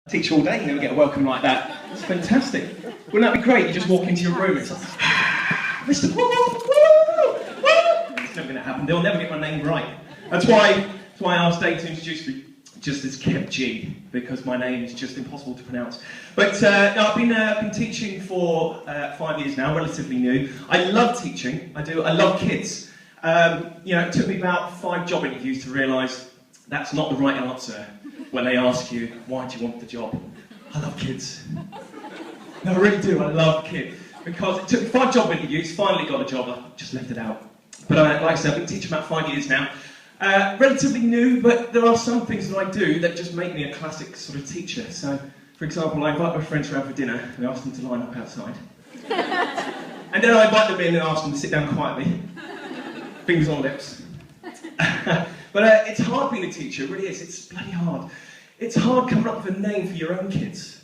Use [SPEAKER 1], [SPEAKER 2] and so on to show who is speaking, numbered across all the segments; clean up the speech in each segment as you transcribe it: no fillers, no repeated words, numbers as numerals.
[SPEAKER 1] Teach all day, you never get a welcome like that. It's fantastic. Wouldn't that be great? You just walk into your room, it's like, Mr. Woo, woo, woo. It's never going to happen. They'll never get my name right. That's why I asked Dave to introduce me just as Kev G, because my name is just impossible to pronounce. But no, I've been teaching for 5 years now, relatively new. I love teaching. I do. I love kids. You know, it took me about 5 job interviews to realise that's not the right answer when they ask you, why do you want the job? I love kids. No, I really do. I love kids. Because it took me 5 job interviews, finally got a job. I just left it out. But like I said, I've been teaching about 5 years now. Relatively new, but there are some things that I do that just make me a classic sort of teacher. So, for example, I invite my friends around for dinner and ask them to line up outside. And then I invite them in and ask them to sit down quietly. Fingers on lips. But it's hard being a teacher, it really is. It's bloody hard. It's hard coming up with a name for your own kids.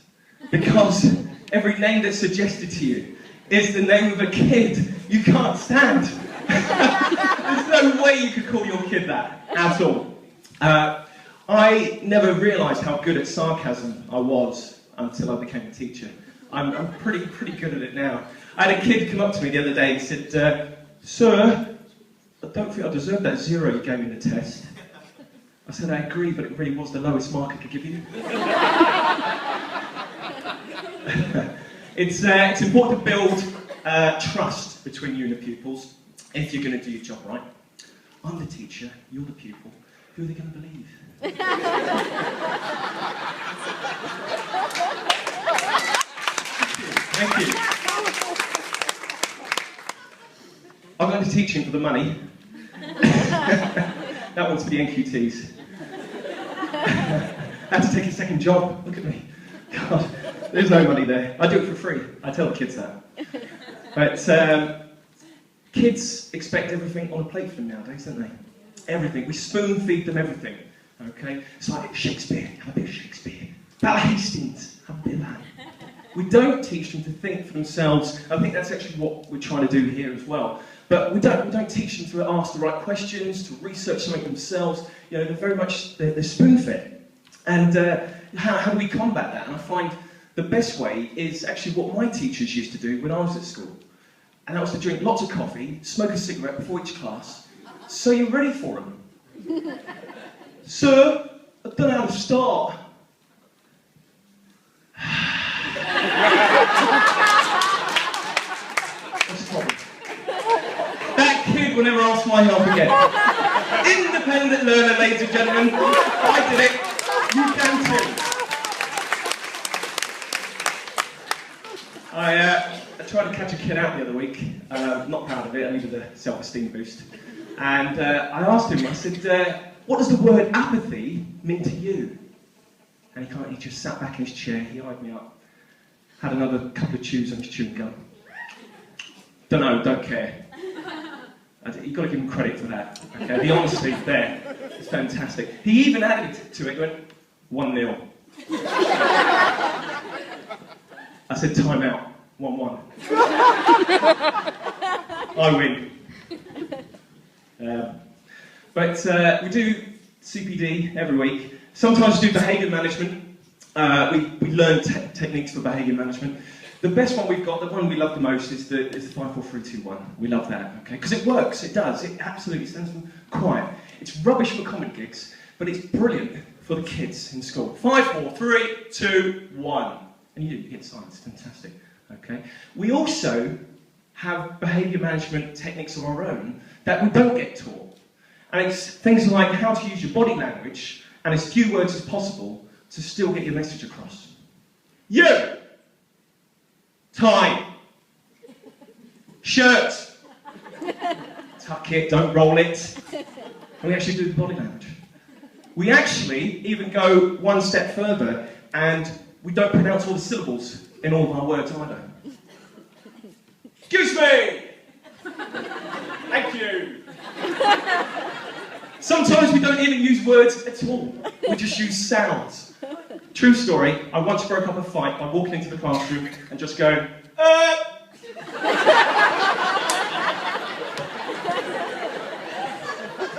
[SPEAKER 1] Because every name that's suggested to you is the name of a kid you can't stand. There's no way you could call your kid that, at all. I never realised how good at sarcasm I was until I became a teacher. I'm pretty good at it now. I had a kid come up to me the other day and said, Sir, I don't think I deserve that 0 you gave me in the test. I said, I agree, but it really was the lowest mark I could give you. It's important to build trust between you and the pupils if you're going to do your job right. I'm the teacher, you're the pupil. Who are they going to believe? Thank you. I'm going to teaching for the money. That one's for the NQTs. I had to take a second job. Look at me. God, there's no money there. I do it for free. I tell the kids that. But kids expect everything on a plate for them nowadays, don't they? Everything. We spoon feed them everything. Okay? It's like Shakespeare. Have a bit of Shakespeare. Ballard Hastings. Have a bit of that. We don't teach them to think for themselves. I think that's actually what we're trying to do here as well. But we don't teach them to ask the right questions, to research something themselves. You know, they're very much, they're spoon-fed. And how do we combat that? And I find the best way is actually what my teachers used to do when I was at school. And that was to drink lots of coffee, smoke a cigarette before each class, so you're ready for them. Sir, I don't know how to start. What's the problem? That kid will never ask my help again. Independent learner, ladies and gentlemen. I did it. You can too. I tried to catch a kid out the other week. Not proud of it. I needed a self-esteem boost. And I asked him, I said, what does the word apathy mean to you? And he just sat back in his chair, he eyed me up, had another couple of chews on his chewing gum. Don't know, don't care. You've got to give him credit for that. Okay? The honesty there is fantastic. He even added to it, went, 1-0. I said, time out, 1-1. I win. But we do CPD every week. Sometimes we do behaviour management. We learn techniques for behaviour management. The best one we've got, the one we love the most, is the 5-4-3-2-1. We love that, okay? Because it works, it does. It absolutely stands for quiet. It's rubbish for comic gigs, but it's brilliant for the kids in school. 5, 4, 3, 2, 1. And you get science, fantastic, okay? We also have behaviour management techniques of our own that we don't get taught. And it's things like how to use your body language and as few words as possible to still get your message across. You! Tie. Shirt. Tuck it, don't roll it. And we actually do the body language. We actually even go one step further and we don't pronounce all the syllables in all of our words either. Excuse me! Thank you! Sometimes we don't even use words at all. We just use sounds. True story, I once broke up a fight by walking into the classroom and just going,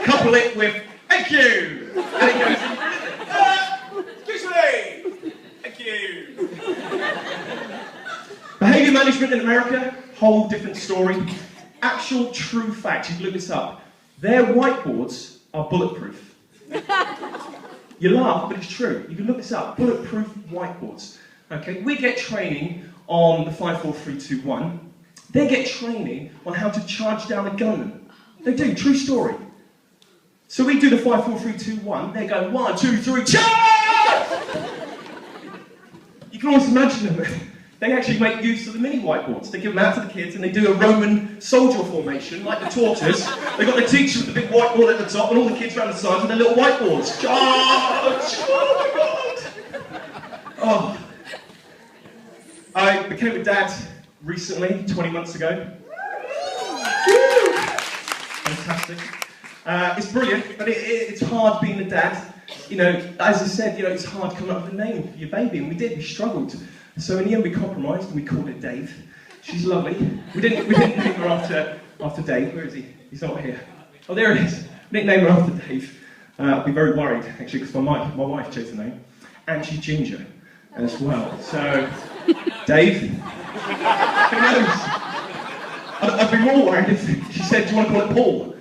[SPEAKER 1] Couple it with, thank you! And it goes, excuse me! Thank you! management in America, whole different story. Actual true fact, you can look this up. Their whiteboards are bulletproof. You laugh, but it's true. You can look this up. Bulletproof whiteboards. Okay, we get training on the 5, 4, 3, 2, 1. They get training on how to charge down a gunman. They do, true story. So we do the 5, 4, 3, 2, 1. They go 1, 2, 3, charge! You can almost imagine them. They actually make use of the mini whiteboards. They give them out to the kids and they do a Roman soldier formation, like the tortoise. They've got the teacher with the big whiteboard at the top and all the kids around the sides with their little whiteboards. Charge! Oh my God! Oh. I became a dad recently, 20 months ago. Woo! Fantastic. It's brilliant, but it's hard being a dad. You know, as I said, you know, it's hard coming up with a name for your baby, and we struggled. So in the end, we compromised, and we called it Dave. She's lovely. We didn't name her after Dave. Where is he? He's not here. Oh, there he is. We didn't name her after Dave. I'd be very worried, actually, because my wife chose the name, and she's ginger as well. So, Dave. Who knows? I'd be more worried if she said, "Do you want to call it Paul?"